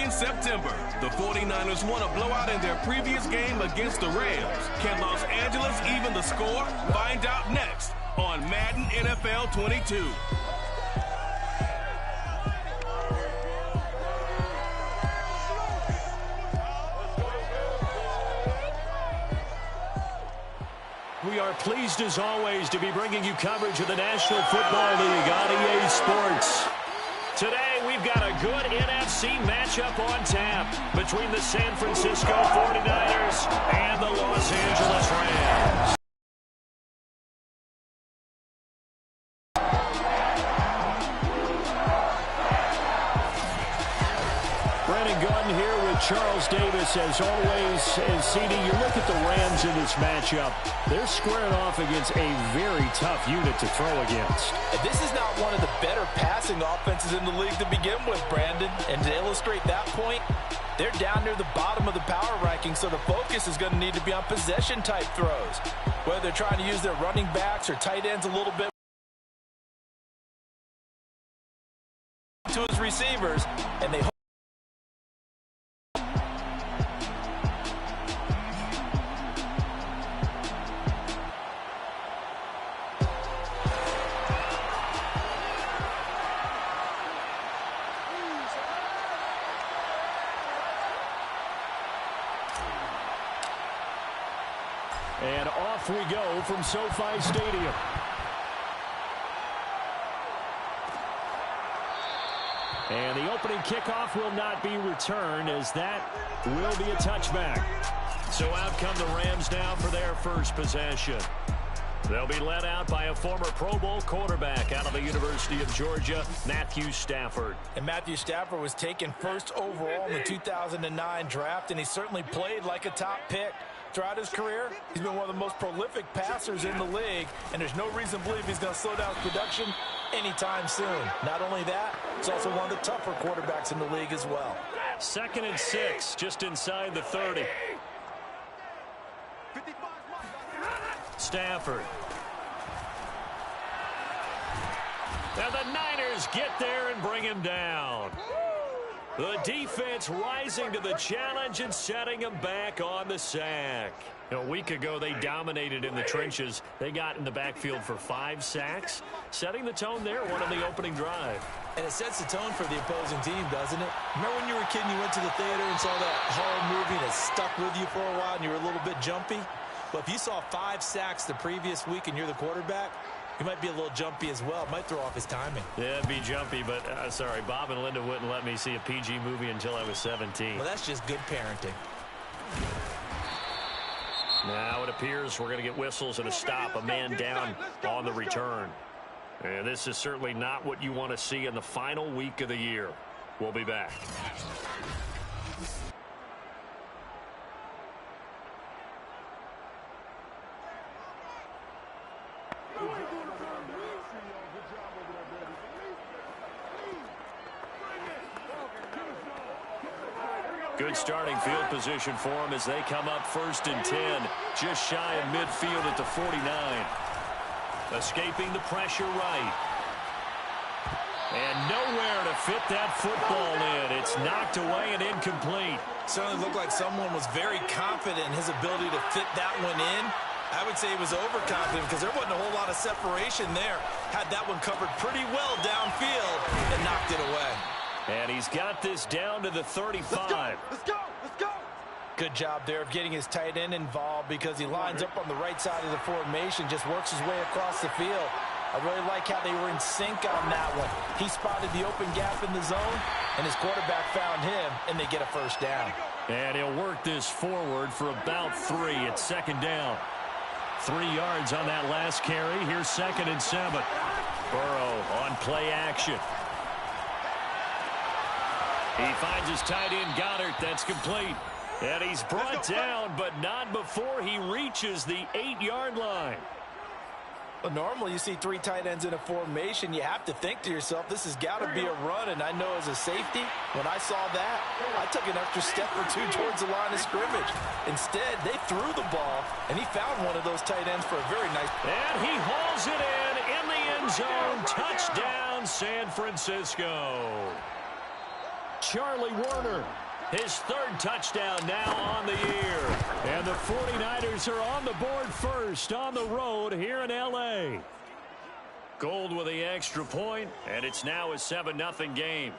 in September. The 49ers won a blowout in their previous game against the Rams. Can Los Angeles even the score? Find out next on Madden NFL 22. We are pleased as always to be bringing you coverage of the National Football League on EA Sports. Today we've got a good NFC matchup on tap between the San Francisco 49ers and the Los Angeles Rams. Charles Davis, as always, and CD, you look at the Rams in this matchup. They're squaring off against a very tough unit to throw against. This is not one of the better passing offenses in the league to begin with, Brandon. And to illustrate that point, they're down near the bottom of the power ranking, so the focus is going to need to be on possession-type throws. Whether they're trying to use their running backs or tight ends a little bit to his receivers, and they and off we go from SoFi Stadium. And the opening kickoff will not be returned, as that will be a touchback. So out come the Rams now for their first possession. They'll be led out by a former Pro Bowl quarterback out of the University of Georgia, Matthew Stafford. And Matthew Stafford was taken first overall in the 2009 draft, and he certainly played like a top pick. Throughout his career, he's been one of the most prolific passers in the league, and there's no reason to believe he's going to slow down his production anytime soon. Not only that, he's also one of the tougher quarterbacks in the league as well. 2nd and 6, just inside the 30. Stafford. Now the Niners get there and bring him down. The defense rising to the challenge and setting him back on the sack. A week ago, they dominated in the trenches. They got in the backfield for 5 sacks, setting the tone there, one on the opening drive. And it sets the tone for the opposing team, doesn't it? Remember when you were a kid and you went to the theater and saw that horror movie and it stuck with you for a while and you were a little bit jumpy? Well, if you saw 5 sacks the previous week and you're the quarterback, he might be a little jumpy as well. Might throw off his timing. Yeah, it'd be jumpy, but sorry, Bob and Linda wouldn't let me see a PG movie until I was 17. Well, that's just good parenting. Now it appears we're going to get whistles and a stop, a man down on the return. And this is certainly not what you want to see in the final week of the year. We'll be back. Good starting field position for them as they come up 1st and 10, just shy of midfield at the 49. Escaping the pressure right. And nowhere to fit that football in. It's knocked away and incomplete. Certainly looked like someone was very confident in his ability to fit that one in. I would say he was overconfident because there wasn't a whole lot of separation there. Had that one covered pretty well downfield and knocked it away. And he's got this down to the 35. Let's go! Let's go! Good job there of getting his tight end involved because he lines up on the right side of the formation, just works his way across the field. I really like how they were in sync on that one. He spotted the open gap in the zone, and his quarterback found him, and they get a first down. And he'll work this forward for about 3. It's 2nd down. 3 yards on that last carry. Here's 2nd and 7. Burrow on play action. He finds his tight end, Goddard. That's complete. And he's brought down, but not before he reaches the 8-yard line. Well, normally you see 3 tight ends in a formation. You have to think to yourself, this has got to be a run. And I know as a safety, when I saw that, I took an extra step or 2 towards the line of scrimmage. Instead, they threw the ball, and he found one of those tight ends for a very nice. And he hauls it in the end zone. Touchdown, San Francisco. Charlie Werner. His third touchdown now on the year. And the 49ers are on the board first on the road here in L.A. Gold with the extra point, and it's now a 7-0 game.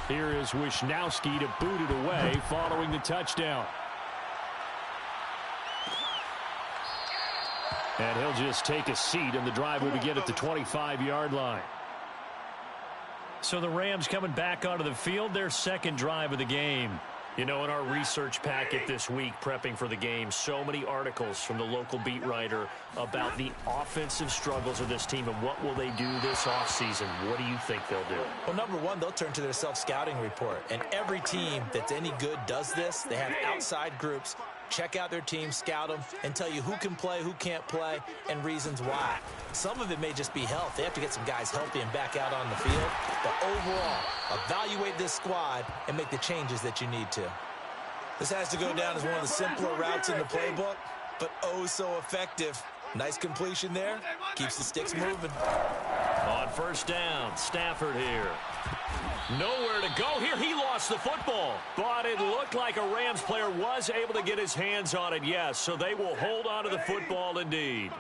Here is Wisnowski to boot it away following the touchdown. And he'll just take a seat, and the drive will begin at the 25-yard line. So the Rams coming back onto the field, their second drive of the game. You know, in our research packet this week, prepping for the game, so many articles from the local beat writer about the offensive struggles of this team and what will they do this offseason. What do you think they'll do? Well, number one, they'll turn to their self-scouting report. And every team that's any good does this. They have outside groups. Check out their team, scout them, and tell you who can play, who can't play, and reasons why. Some of it may just be health. They have to get some guys healthy and back out on the field. But overall, evaluate this squad and make the changes that you need to. This has to go down as one of the simpler routes in the playbook, but oh so effective. Nice completion there. Keeps the sticks moving. On first down, Stafford here. Nowhere to go here. He lost the football. But it looked like a Rams player was able to get his hands on it, yes. So they will hold on to the football indeed.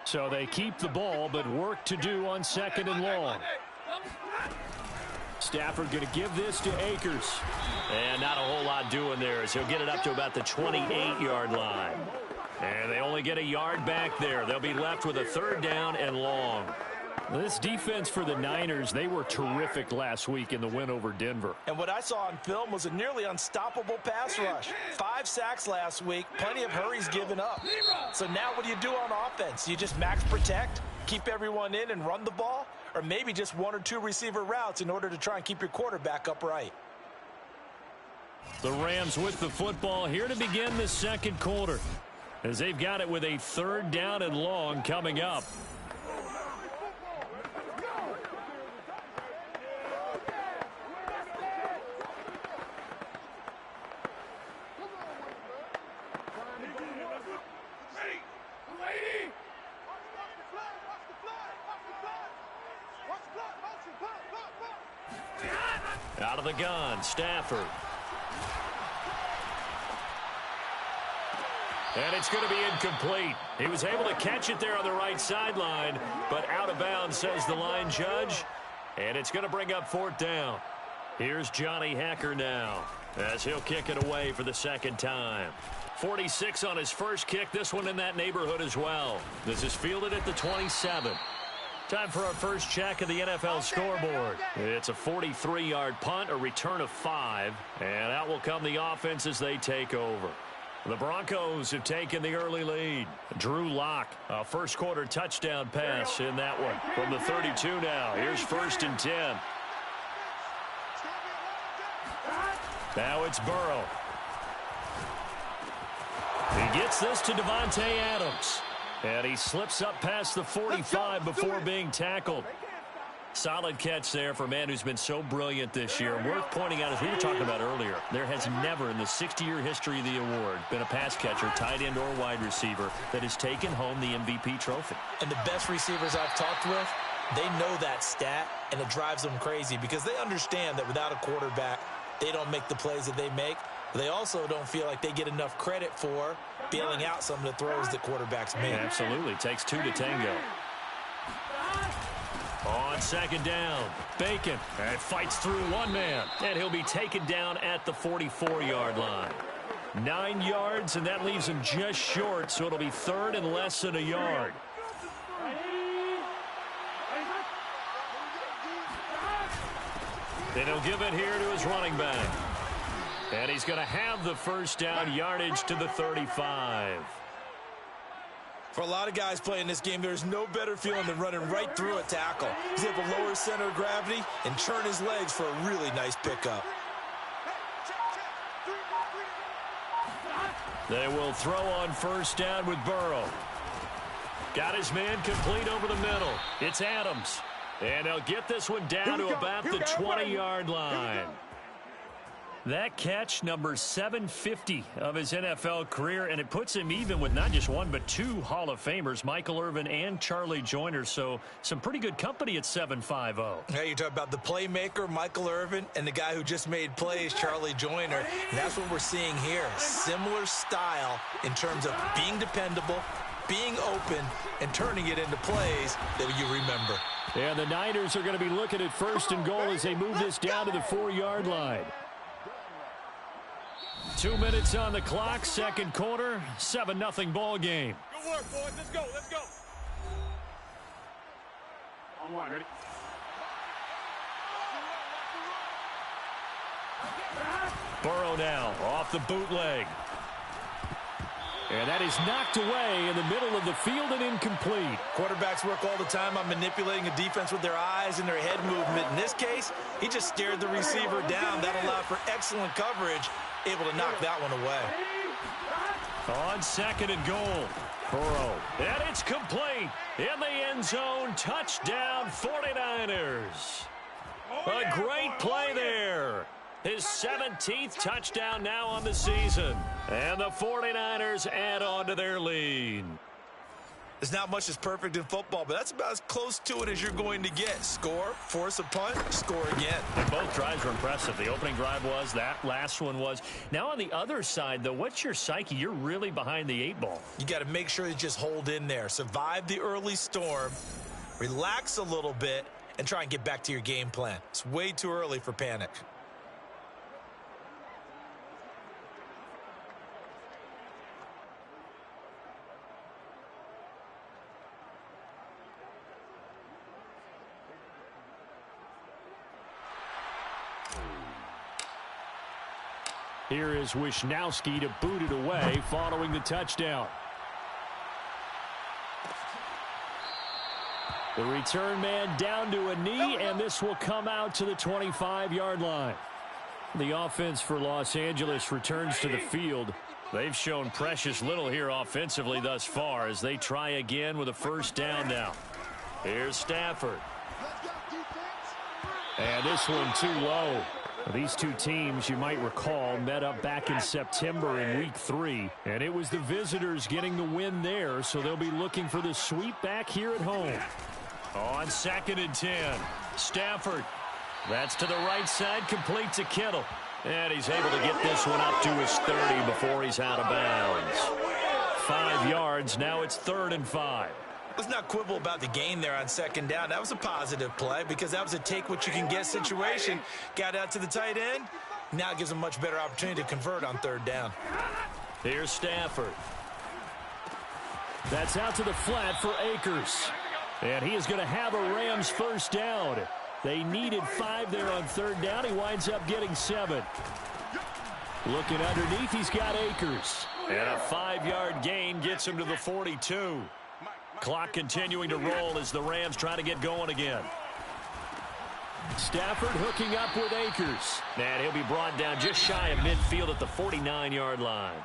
So they keep the ball, but work to do on second and long. Stafford going to give this to Akers. And not a whole lot doing there as he'll get it up to about the 28-yard line. And they only get a yard back there. They'll be left with a third down and long. This defense for the Niners, they were terrific last week in the win over Denver. And what I saw on film was a nearly unstoppable pass rush. 5 sacks last week, plenty of hurries given up. So now what do you do on offense? You just max protect, keep everyone in and run the ball? Or maybe just 1 or 2 receiver routes in order to try and keep your quarterback upright? The Rams with the football here to begin the second quarter, as they've got it with a third down and long coming up. Out of the gun, Stafford. And it's going to be incomplete. He was able to catch it there on the right sideline, but out of bounds, says the line judge. And it's going to bring up fourth down. Here's Johnny Hacker now, as he'll kick it away for the second time. 46 on his first kick, this one in that neighborhood as well. This is fielded at the 27. Time for our first check of the NFL scoreboard. It's a 43-yard punt, a return of 5, and out will come the offense as they take over. The Broncos have taken the early lead. Drew Lock, a first-quarter touchdown pass in that one. From the 32 now, here's first and 10. Now it's Burrow. He gets this to Davante Adams. And he slips up past the 45 before being tackled. Solid catch there for a man who's been so brilliant this year. Worth pointing out, as we were talking about earlier, there has never in the 60-year history of the award been a pass catcher, tight end, or wide receiver that has taken home the MVP trophy. And the best receivers I've talked with, they know that stat, and it drives them crazy because they understand that without a quarterback, they don't make the plays that they make. They also don't feel like they get enough credit for bailing out some of the throws that quarterbacks make. Absolutely. Takes 2 to tango. On second down, Bacon and fights through one man, and he'll be taken down at the 44-yard line. 9 yards, and that leaves him just short, so it'll be third and less than a yard. And he'll give it here to his running back. And he's going to have the first down, yardage to the 35. For a lot of guys playing this game, there's no better feeling than running right through a tackle. He's able to lower his center of gravity and churn his legs for a really nice pickup. They will throw on first down with Burrow. Got his man complete over the middle. It's Adams. And they'll get this one down to about the 20-yard line. That catch, number 750 of his NFL career, and it puts him even with not just one but two Hall of Famers, Michael Irvin and Charlie Joyner. So some pretty good company at 750. Yeah, you talk about the playmaker, Michael Irvin, and the guy who just made plays, Charlie Joyner. And that's what we're seeing here. Similar style in terms of being dependable, being open, and turning it into plays that you remember. And the Niners are going to be looking at 1st and goal as they move this down to the 4-yard line. 2 minutes on the clock, second quarter, 7-0 ball game. Good work, boys. Let's go. Let's go. On one, ready? Burrow now off the bootleg. And that is knocked away in the middle of the field and incomplete. Quarterbacks work all the time on manipulating a defense with their eyes and their head movement. In this case, he just stared the receiver down. That allowed for excellent coverage, able to knock that one away. On 2nd and goal, Burrow. And it's complete. In the end zone, touchdown 49ers. A great play there. His 17th touchdown now on the season. And the 49ers add on to their lead. There's not much that's perfect in football, but that's about as close to it as you're going to get. Score, force a punt, score again. And both drives were impressive. The opening drive was, that last one was. Now on the other side, though, what's your psyche? You're really behind the 8 ball. You got to make sure you just hold in there. Survive the early storm, relax a little bit, and try and get back to your game plan. It's way too early for panic. Here is Wisnowski to boot it away following the touchdown. The return man down to a knee, and this will come out to the 25-yard line. The offense for Los Angeles returns to the field. They've shown precious little here offensively thus far as they try again with a 1st down now. Here's Stafford. And this one too low. These two teams, you might recall, met up back in September in Week 3, and it was the visitors getting the win there, so they'll be looking for the sweep back here at home. On 2nd and 10, Stafford. That's to the right side, complete to Kittle. And he's able to get this one up to his 30 before he's out of bounds. 5 yards, now it's 3rd and 5. Let's not quibble about the gain there on 2nd down. That was a positive play because that was a take-what-you-can-get situation. Got out to the tight end. Now it gives him a much better opportunity to convert on 3rd down. Here's Stafford. That's out to the flat for Akers. And he is going to have a Rams 1st down. They needed 5 there on 3rd down. He winds up getting 7. Looking underneath, he's got Akers. And a 5-yard gain gets him to the 42. Clock continuing to roll as the Rams try to get going again. Stafford hooking up with Akers. And he'll be brought down just shy of midfield at the 49-yard line.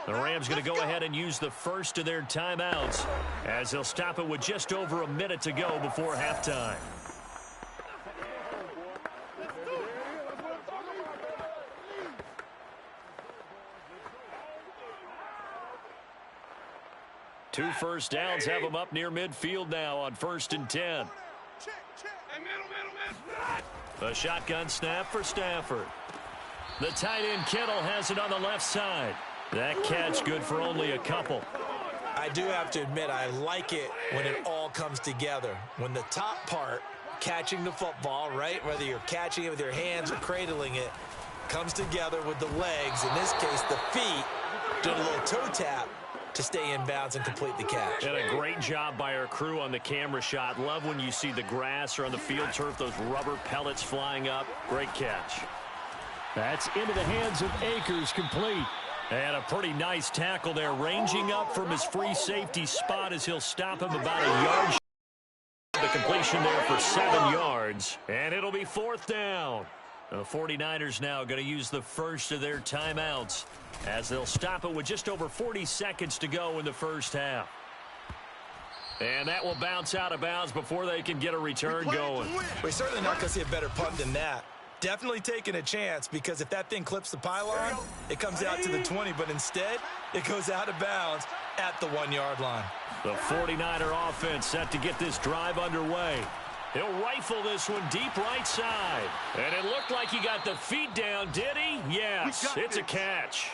The Rams going to go ahead and use the first of their timeouts as they'll stop it with just over a minute to go before halftime. Two 1st downs have them up near midfield now on 1st and 10. A shotgun snap for Stafford. The tight end Kittle has it on the left side. That catch good for only a couple. I do have to admit, I like it when it all comes together. When the top part, catching the football, right, whether you're catching it with your hands or cradling it, comes together with the legs, in this case the feet, doing a little toe tap to stay in bounds and complete the catch. And a great job by our crew on the camera shot. Love when you see the grass or on the field turf, those rubber pellets flying up. Great catch. That's into the hands of Akers, complete. And a pretty nice tackle there, ranging up from his free safety spot as he'll stop him about a yard. The completion there for 7 yards, and it'll be 4th down. The 49ers now going to use the first of their timeouts as they'll stop it with just over 40 seconds to go in the 1st half. And that will bounce out of bounds before they can get a return going. We're certainly not going to see a better punt than that. Definitely taking a chance, because if that thing clips the pylon, it comes out to the 20, but instead it goes out of bounds at the 1-yard line. The 49er offense set to get this drive underway. He'll rifle this one deep right side. And it looked like he got the feet down, did he? Yes, it's a catch.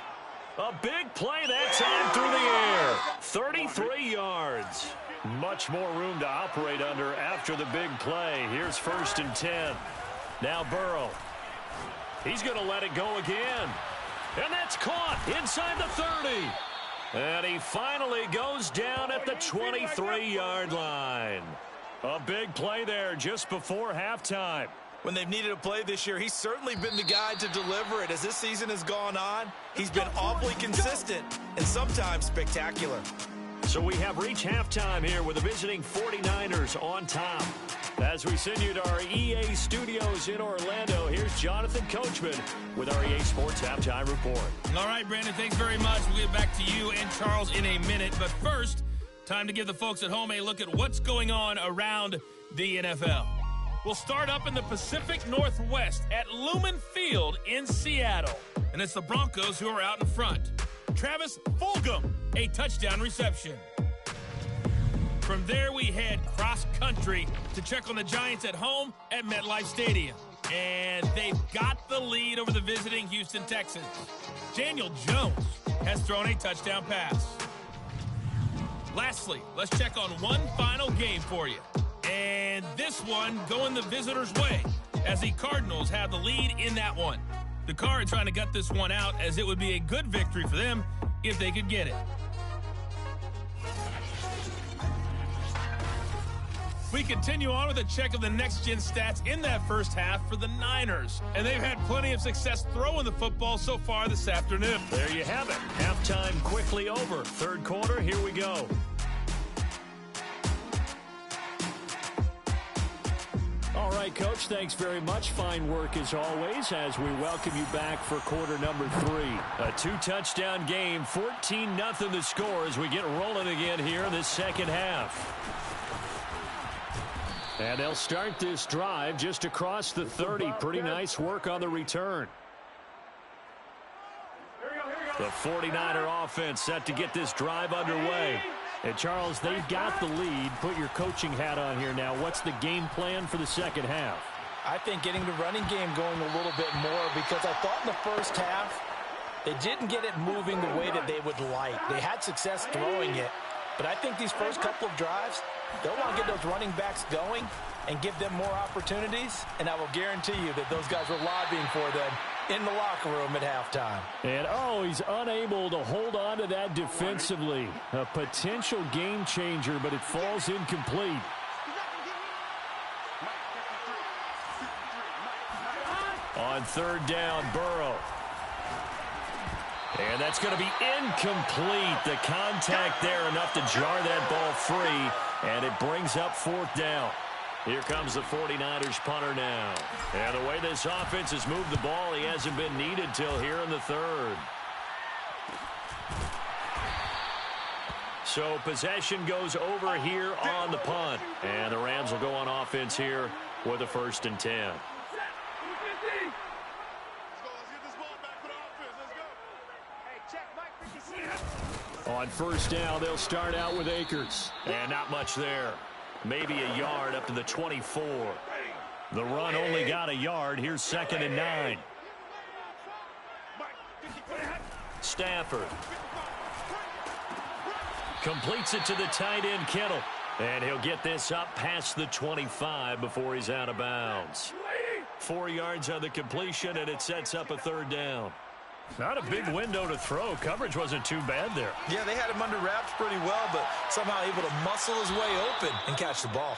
A big play that time through the air. 33 yards. Much more room to operate under after the big play. Here's 1st and 10. Now Burrow. He's going to let it go again. And that's caught inside the 30. And he finally goes down at the 23-yard line. A big play there just before halftime. When they've needed a play this year, he's certainly been the guy to deliver it. As this season has gone on, he's been awfully consistent and sometimes spectacular. So we have reached halftime here with the visiting 49ers on top. As we send you to our EA studios in Orlando, here's Jonathan Coachman with our EA Sports Halftime Report. All right, Brandon, thanks very much. We'll get back to you and Charles in a minute. But first, time to give the folks at home a look at what's going on around the NFL. We'll start up in the Pacific Northwest at Lumen Field in Seattle. And it's the Broncos who are out in front. Travis Fulgham, a touchdown reception. From there, we head cross-country to check on the Giants at home at MetLife Stadium. And they've got the lead over the visiting Houston Texans. Daniel Jones has thrown a touchdown pass. Lastly, let's check on one final game for you. And this one going the visitors' way, as the Cardinals have the lead in that one. The Cards trying to gut this one out, as it would be a good victory for them if they could get it. We continue on with a check of the next-gen stats in that first half for the Niners. And they've had plenty of success throwing the football so far this afternoon. There you have it. Halftime quickly over. Third quarter, here we go. All right, Coach, thanks very much. Fine work as always as we welcome you back for quarter number 3. A 2-touchdown game, 14-0 the score as we get rolling again here in this second half. And they'll start this drive just across the 30. Pretty nice work on the return. The 49er offense set to get this drive underway. And, Charles, they've got the lead. Put your coaching hat on here now. What's the game plan for the second half? I think getting the running game going a little bit more, because I thought in the first half they didn't get it moving the way that they would like. They had success throwing it, but I think these first couple of drives, they'll want to get those running backs going and give them more opportunities, and I will guarantee you that those guys were lobbying for them in the locker room at halftime. And, he's unable to hold on to that defensively. A potential game changer, but it falls incomplete. On third down, Burrow. And that's going to be incomplete. The contact there enough to jar that ball free, and it brings up fourth down. Here comes the 49ers punter now. And the way this offense has moved the ball, he hasn't been needed till here in the third. So possession goes over here on the punt. And the Rams will go on offense here with a 1st and 10. On first down, they'll start out with Akers. And not much there. Maybe a yard up to the 24. The run only got a yard. Here's 2nd and 9. Stafford completes it to the tight end, Kittle. And he'll get this up past the 25 before he's out of bounds. 4 yards on the completion, and it sets up a third down. Not a big window to throw. Coverage wasn't too bad there. Yeah, they had him under wraps pretty well, but somehow able to muscle his way open and catch the ball.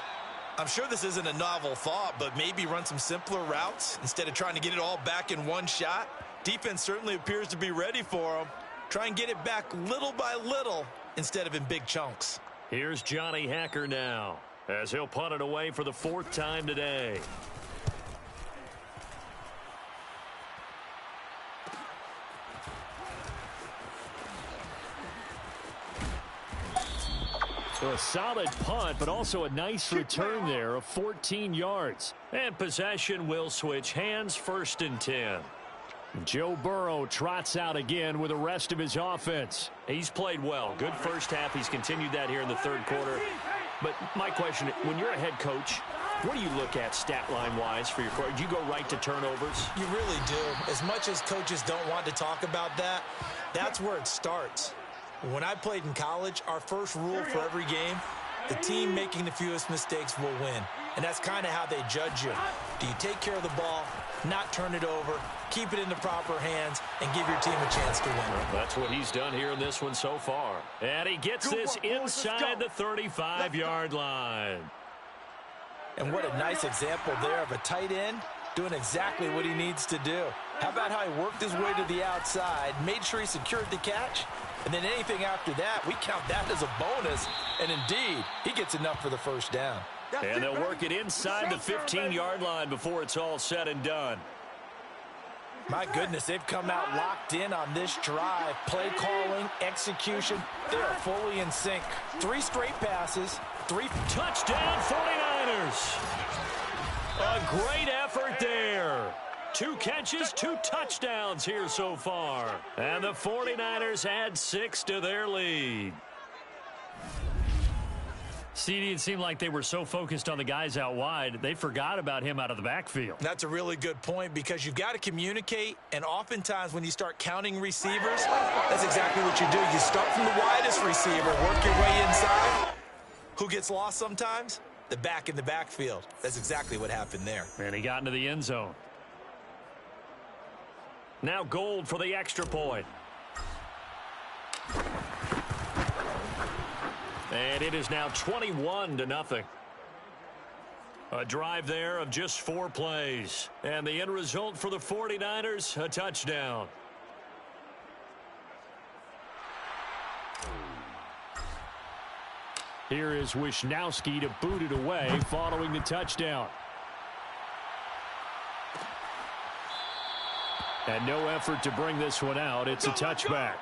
I'm sure this isn't a novel thought, but maybe run some simpler routes instead of trying to get it all back in one shot. Defense certainly appears to be ready for him. Try and get it back little by little instead of in big chunks. Here's Johnny Hacker now as he'll punt it away for the 4th time today. So a solid punt, but also a nice return there of 14 yards. And possession will switch hands, 1st and 10. Joe Burrow trots out again with the rest of his offense. He's played well. Good first half. He's continued that here in the 3rd quarter. But my question, when you're a head coach, what do you look at stat line-wise for your quarterback? Do you go right to turnovers? You really do. As much as coaches don't want to talk about that, that's where it starts. When I played in college, our first rule for every game, the team making the fewest mistakes will win. And that's kind of how they judge you. Do you take care of the ball, not turn it over, keep it in the proper hands, and give your team a chance to win? That's what he's done here in this one so far. And he gets this inside the 35-yard line. And what a nice example there of a tight end doing exactly what he needs to do. How about how he worked his way to the outside, made sure he secured the catch, and then anything after that, we count that as a bonus. And indeed, he gets enough for the first down. And they'll work it inside the 15-yard line before it's all said and done. My goodness, they've come out locked in on this drive. Play calling, execution, they are fully in sync. 3 straight passes, 3 touchdown 49ers. A great effort there. 2 catches, 2 touchdowns here so far. And the 49ers add 6 to their lead. CD, it seemed like they were so focused on the guys out wide, they forgot about him out of the backfield. That's a really good point because you've got to communicate, and oftentimes when you start counting receivers, that's exactly what you do. You start from the widest receiver, work your way inside. Who gets lost sometimes? The back in the backfield. That's exactly what happened there. And he got into the end zone. Now Gold for the extra point. And it is now 21-0. A drive there of just 4 plays. And the end result for the 49ers, a touchdown. Here is Wisnowski to boot it away following the touchdown. And no effort to bring this one out. It's a touchback.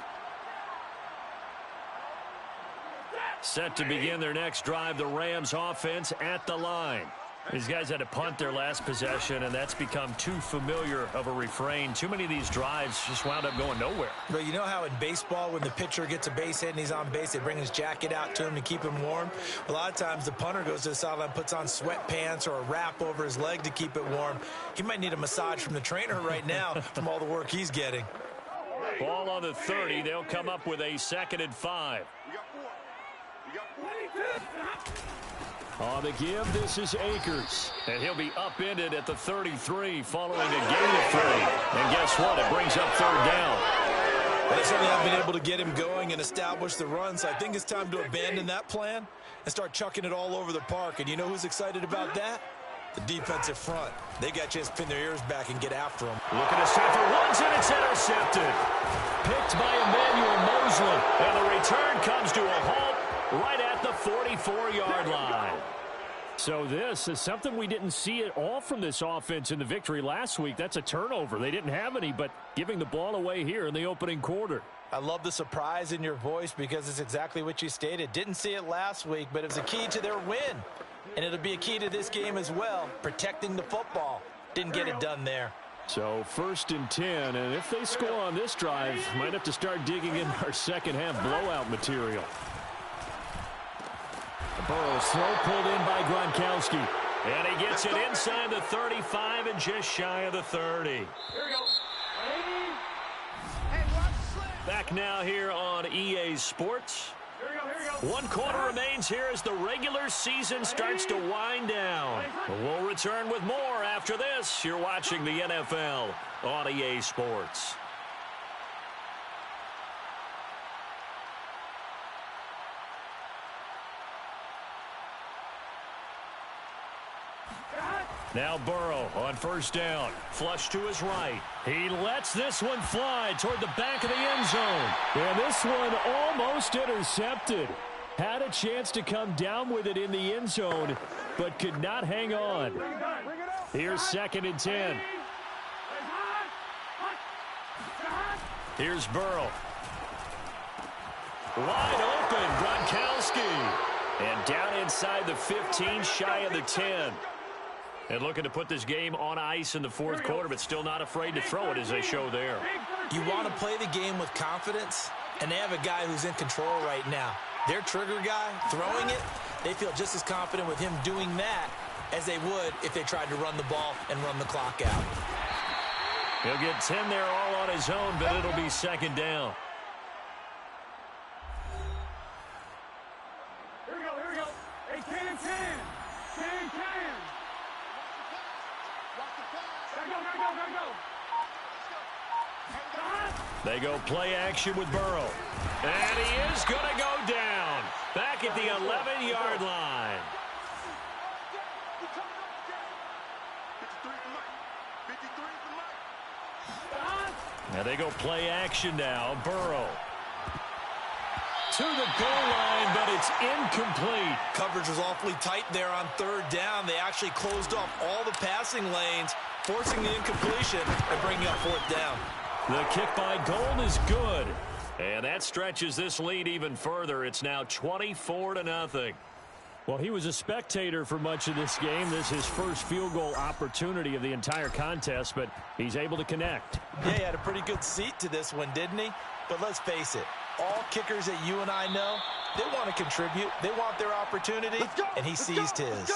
Set to begin their next drive, the Rams offense at the line. These guys had to punt their last possession, and that's become too familiar of a refrain. Too many of these drives just wound up going nowhere. But you know how in baseball, when the pitcher gets a base hit and he's on base, they bring his jacket out to him to keep him warm? A lot of times the punter goes to the sideline, puts on sweatpants or a wrap over his leg to keep it warm. He might need a massage from the trainer right now from all the work he's getting. Ball on the 30. They'll come up with a 2nd and 5. On the give, this is Akers. And he'll be upended at the 33 following a gain of 3. And guess what? It brings up 3rd down. They certainly haven't been able to get him going and establish the run, so I think it's time to abandon that plan and start chucking it all over the park. And you know who's excited about that? The defensive front. They got a chance to pin their ears back and get after him. Looking to set for ones, and it's intercepted. Picked by Emmanuel Mosley. And the return comes to a halt right at the 44-yard line. So this is something we didn't see at all from this offense in the victory last week. That's a turnover. They didn't have any, but giving the ball away here in the opening quarter. I love the surprise in your voice because it's exactly what you stated. Didn't see it last week, but it was a key to their win. And it'll be a key to this game as well, protecting the football. Didn't get it done there. So 1st and 10, and if they score on this drive, might have to start digging in our second half blowout material. Burrow slow pulled in by Gronkowski. And he gets it inside the 35 and just shy of the 30. Here we go. Back now here on EA Sports. Here we go. 1 quarter remains here as the regular season starts to wind down. We'll return with more after this. You're watching the NFL on EA Sports. Now Burrow on 1st down. Flush to his right. He lets this one fly toward the back of the end zone. And this one almost intercepted. Had a chance to come down with it in the end zone, but could not hang on. Here's 2nd and 10. Here's Burrow. Wide open, Gronkowski. And down inside the 15, shy of the 10. And looking to put this game on ice in the fourth quarter, but still not afraid to throw it as they show there. You want to play the game with confidence, and they have a guy who's in control right now. Their trigger guy, throwing it, they feel just as confident with him doing that as they would if they tried to run the ball and run the clock out. He'll get 10 there all on his own, but it'll be second down. Here we go. Hey, 10. Gotta go. They go play action with Burrow. And he is going to go down. Back at the 11-yard line. Now they go play action now. Burrow. To the goal line, but it's incomplete. Coverage was awfully tight there on third down. They actually closed off all the passing lanes, forcing the incompletion and bringing up fourth down. The kick by Gold is good. And that stretches this lead even further. It's now 24-0. Well, he was a spectator for much of this game. This is his first field goal opportunity of the entire contest, but he's able to connect. Yeah, he had a pretty good seat to this one, didn't he? But let's face it, all kickers that you and I know, they want to contribute. They want their opportunity, and he seized his.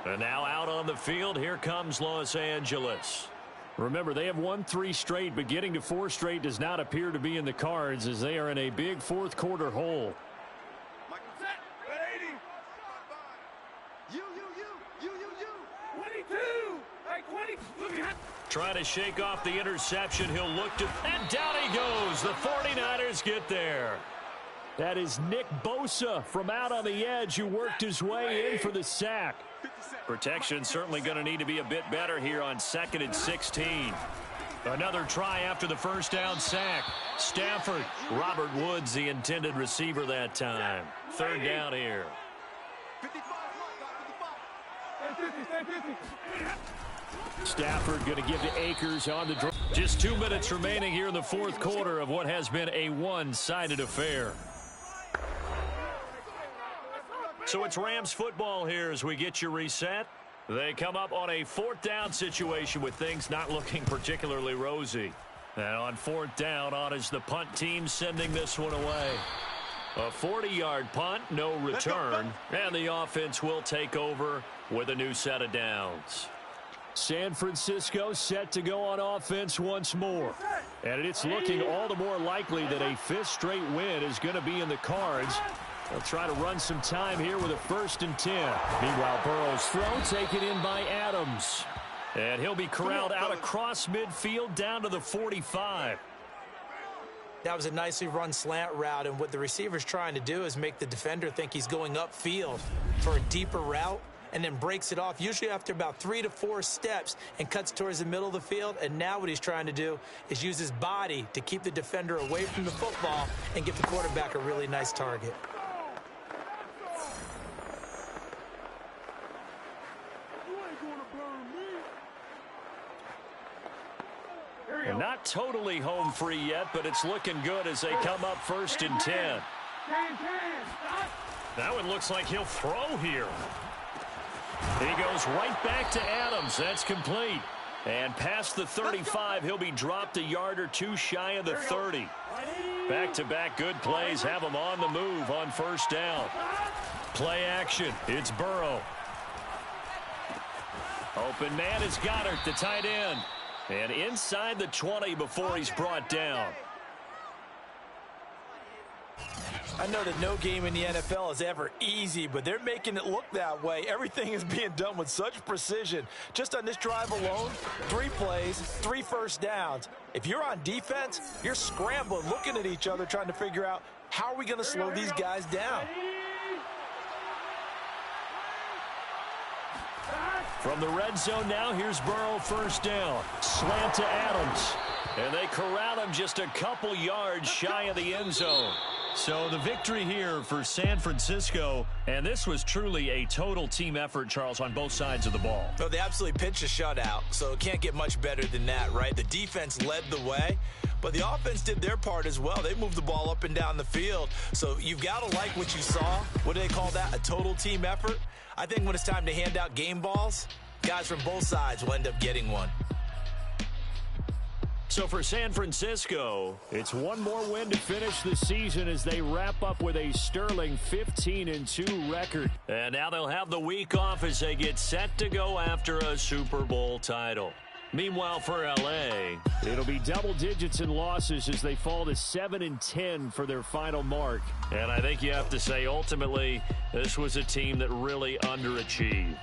And now out on the field, here comes Los Angeles. Remember, they have won 3 straight, but getting to 4 straight does not appear to be in the cards as they are in a big fourth quarter hole. Trying to shake off the interception. He'll look to, and down he goes. The 49ers get there. That is Nick Bosa from out on the edge who worked his way in for the sack. Protection certainly going to need to be a bit better here on 2nd and 16. Another try after the first down sack. Stafford. Robert Woods, the intended receiver that time. Third down here. Stafford going to give to Akers on the draw. Just 2 minutes remaining here in the fourth quarter of what has been a one-sided affair. So it's Rams football here as we get you reset. They come up on a fourth down situation with things not looking particularly rosy. And on fourth down, on is the punt team sending this one away. A 40-yard punt, no return, and the offense will take over with a new set of downs. San Francisco set to go on offense once more. And it's looking all the more likely that a 5th straight win is going to be in the cards. They'll try to run some time here with a 1st and 10. Meanwhile, Burrow's throw taken in by Adams. And he'll be corralled out across midfield down to the 45. That was a nicely run slant route, and what the receiver's trying to do is make the defender think he's going upfield for a deeper route, and then breaks it off, usually after about 3 to 4 steps, and cuts towards the middle of the field. And now what he's trying to do is use his body to keep the defender away from the football and give the quarterback a really nice target. And not totally home free yet, but it's looking good as they come up 1st and 10. That one looks like he'll throw here. He goes right back to Adams. That's complete. And past the 35, he'll be dropped a yard or 2 shy of the 30. Back-to-back good plays have him on the move on 1st down. Play action. It's Burrow. Open man is Goddard, the tight end. And inside the 20 before he's brought down. I know that no game in the NFL is ever easy, but they're making it look that way. Everything is being done with such precision. Just on this drive alone, 3 plays, 3 first downs. If you're on defense, you're scrambling, looking at each other, trying to figure out how are we going to slow these guys down. From the red zone now, here's Burrow 1st down. Slant to Adams. And they corral him just a couple yards shy of the end zone. So the victory here for San Francisco And this was truly a total team effort, Charles, on both sides of the ball. No, they absolutely pitched a shutout, so it can't get much better than that, right? The defense led the way, but the offense did their part as well. They moved the ball up and down the field, so you've got to like what you saw. What do they call that? A total team effort? I think when it's time to hand out game balls, guys from both sides will end up getting one. So for San Francisco, it's one more win to finish the season as they wrap up with a sterling 15-2 record. And now they'll have the week off as they get set to go after a Super Bowl title. Meanwhile, for L.A., it'll be double digits in losses as they fall to 7-10 for their final mark. And I think you have to say, ultimately, this was a team that really underachieved.